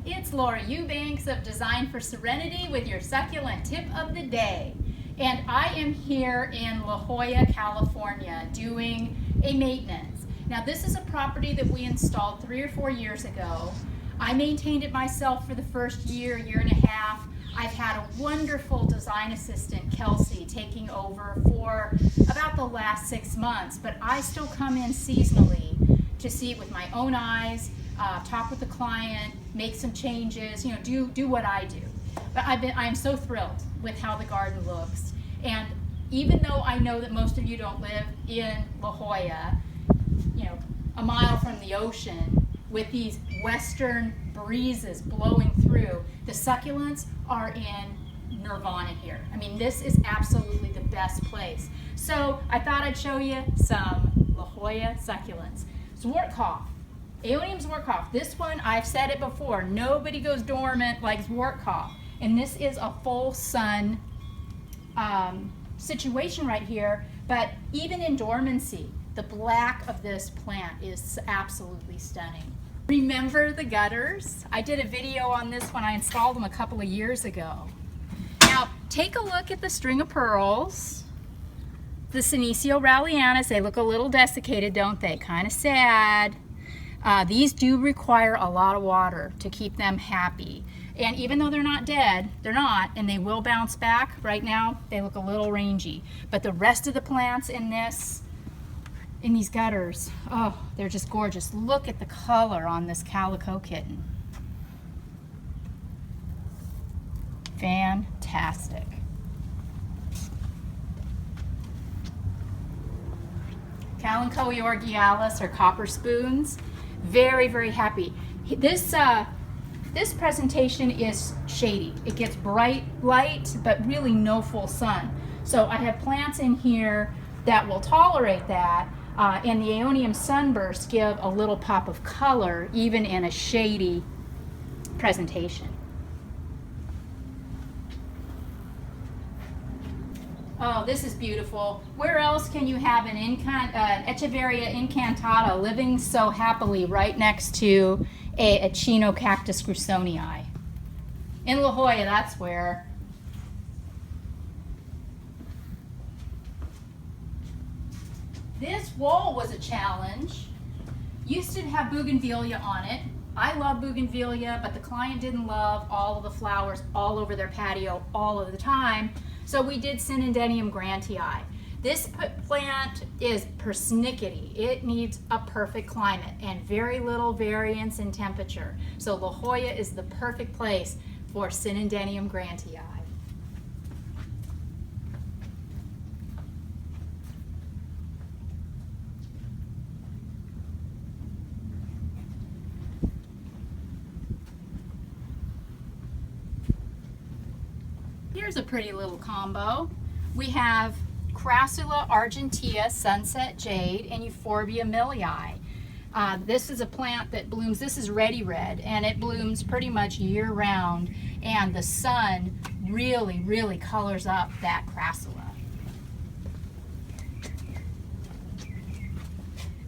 It's Laura Eubanks of Design for Serenity with your succulent tip of the day. And I am here in La Jolla, California doing a maintenance. Now this is a property that we installed 3 or 4 years ago. I maintained it myself for the first year and a half. I've had a wonderful design assistant, Kelsey, taking over for about the last 6 months, but I still come in seasonally to see it with my own eyes, talk with the client, make some changes, do what I do. But I'm so thrilled with how the garden looks. And even though I know that most of you don't live in La Jolla, a mile from the ocean, with these western breezes blowing through, the succulents are in nirvana here. I mean, this is absolutely the best place. So I thought I'd show you some La Jolla succulents. Zwartkoff, Aeonium Zwartkoff. This one, I've said it before, nobody goes dormant like Zwartkoff. And this is a full sun situation right here, but even in dormancy, the black of this plant is absolutely stunning. Remember the gutters? I did a video on this when I installed them a couple of years ago. Now, take a look at the string of pearls. The Senecio Rallianus, they look a little desiccated, don't they? Kind of sad. These do require a lot of water to keep them happy. And even though they're not dead, they're not, and they will bounce back. Right now, they look a little rangy. But the rest of the plants in these gutters, oh, they're just gorgeous. Look at the color on this calico kitten. Fantastic. Kalanchoe orgialis, or copper spoons, very, very happy. This presentation is shady. It gets bright light, but really no full sun. So I have plants in here that will tolerate that, and the Aeonium sunbursts give a little pop of color even in a shady presentation. Oh, this is beautiful. Where else can you have an Echeveria incantata living so happily right next to a Echinocactus grusonii? In La Jolla, that's where. This wall was a challenge. Used to have Bougainvillea on it. I love Bougainvillea, but the client didn't love all of the flowers all over their patio all of the time. So we did Synodenium grantii. This plant is persnickety. It needs a perfect climate and very little variance in temperature. So La Jolla is the perfect place for Synodenium grantii. Here's a pretty little combo. We have Crassula Argentia Sunset Jade and Euphorbia Milli. This is a plant that blooms, this is ready red, and it blooms pretty much year round, and the sun really, really colors up that Crassula.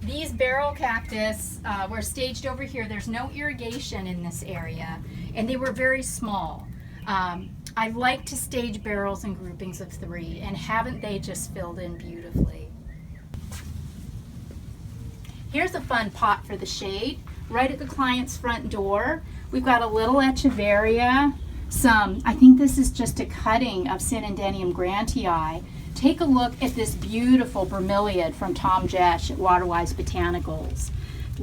These barrel cactus were staged over here. There's no irrigation in this area, and they were very small. I like to stage barrels in groupings of 3, and haven't they just filled in beautifully? Here's a fun pot for the shade, right at the client's front door. We've got a little Echeveria, I think this is just a cutting of Synodenium grantii. Take a look at this beautiful bromeliad from Tom Jesh at Waterwise Botanicals.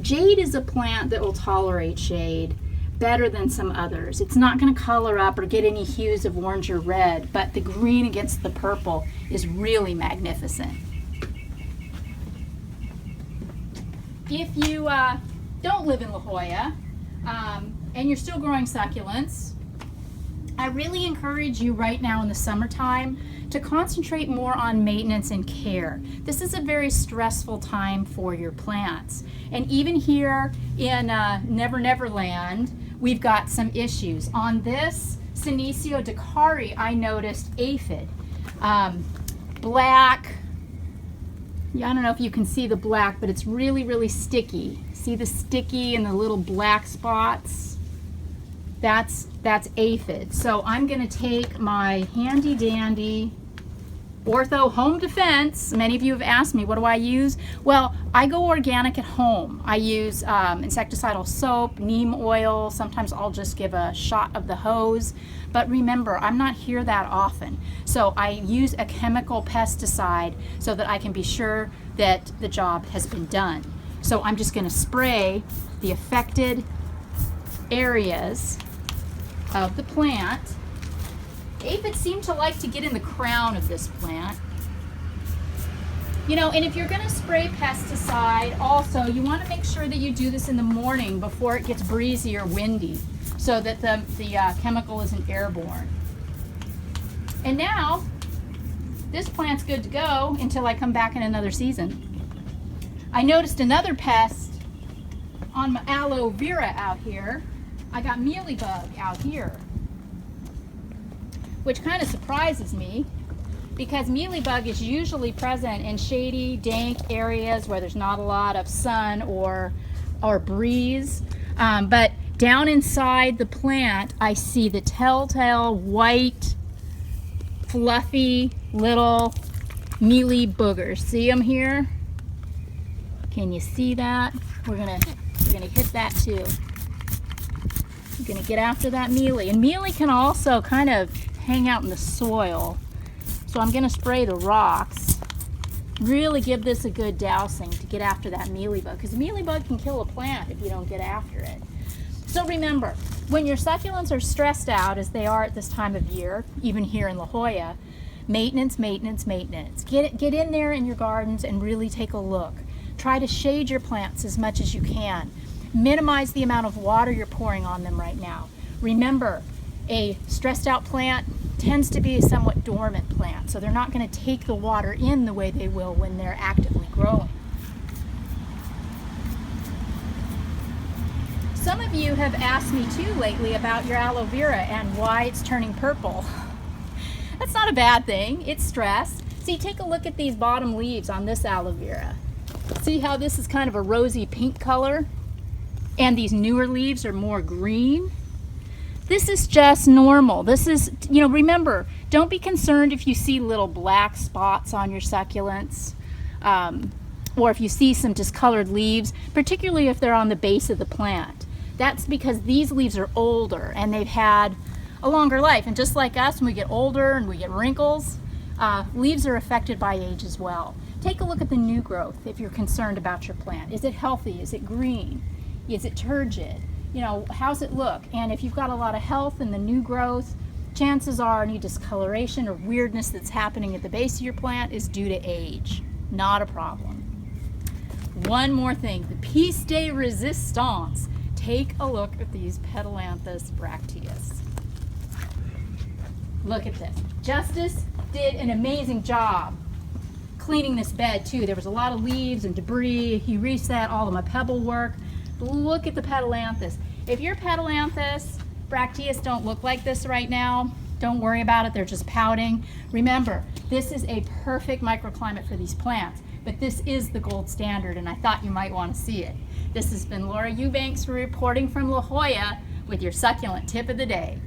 Jade is a plant that will tolerate shade better than some others. It's not going to color up or get any hues of orange or red, but the green against the purple is really magnificent. If you don't live in La Jolla and you're still growing succulents, I really encourage you right now in the summertime to concentrate more on maintenance and care. This is a very stressful time for your plants. And even here in Never Never Land, we've got some issues. On this Senecio Dakari, I noticed aphid. Black, yeah, I don't know if you can see the black, but it's really, really sticky. See the sticky and the little black spots? That's aphid. So I'm going to take my handy dandy Ortho Home Defense. Many of you have asked me, what do I use? Well, I go organic at home. I use insecticidal soap, neem oil. Sometimes I'll just give a shot of the hose. But remember, I'm not here that often. So I use a chemical pesticide so that I can be sure that the job has been done. So I'm just going to spray the affected areas of the plant. Aphids seem to like to get in the crown of this plant. You know, and if you're going to spray pesticide, also you want to make sure that you do this in the morning before it gets breezy or windy, so that the chemical isn't airborne. And now this plant's good to go until I come back in another season. I noticed another pest on my aloe vera out here. I got mealy bug out here, which kind of surprises me because mealybug is usually present in shady, dank areas where there's not a lot of sun or breeze. But down inside the plant, I see the telltale white, fluffy little mealy boogers. See them here? Can you see that? We're gonna hit that too. We're gonna get after that mealy. And mealy can also kind of hang out in the soil. So I'm going to spray the rocks. Really give this a good dousing to get after that mealybug, because mealybug can kill a plant if you don't get after it. So remember, when your succulents are stressed out, as they are at this time of year, even here in La Jolla, maintenance, maintenance, maintenance. Get in there in your gardens and really take a look. Try to shade your plants as much as you can. Minimize the amount of water you're pouring on them right now. Remember, a stressed out plant tends to be a somewhat dormant plant, so they're not going to take the water in the way they will when they're actively growing. Some of you have asked me too lately about your aloe vera and why it's turning purple. That's not a bad thing, it's stress. See, take a look at these bottom leaves on this aloe vera. See how this is kind of a rosy pink color? And these newer leaves are more green? This is just normal. This is, remember, don't be concerned if you see little black spots on your succulents, or if you see some discolored leaves, particularly if they're on the base of the plant. That's because these leaves are older and they've had a longer life. And just like us, when we get older and we get wrinkles, leaves are affected by age as well. Take a look at the new growth if you're concerned about your plant. Is it healthy? Is it green? Is it turgid? How's it look? And if you've got a lot of health in the new growth, chances are any discoloration or weirdness that's happening at the base of your plant is due to age. Not a problem. One more thing, the piece de resistance. Take a look at these Petalanthus bracteus. Look at this. Justice did an amazing job cleaning this bed too. There was a lot of leaves and debris. He reset all of my pebble work. Look at the Petalanthus. If your Petalanthus bracteus don't look like this right now, don't worry about it, they're just pouting. Remember, this is a perfect microclimate for these plants, but this is the gold standard, and I thought you might want to see it. This has been Laura Eubanks reporting from La Jolla with your succulent tip of the day.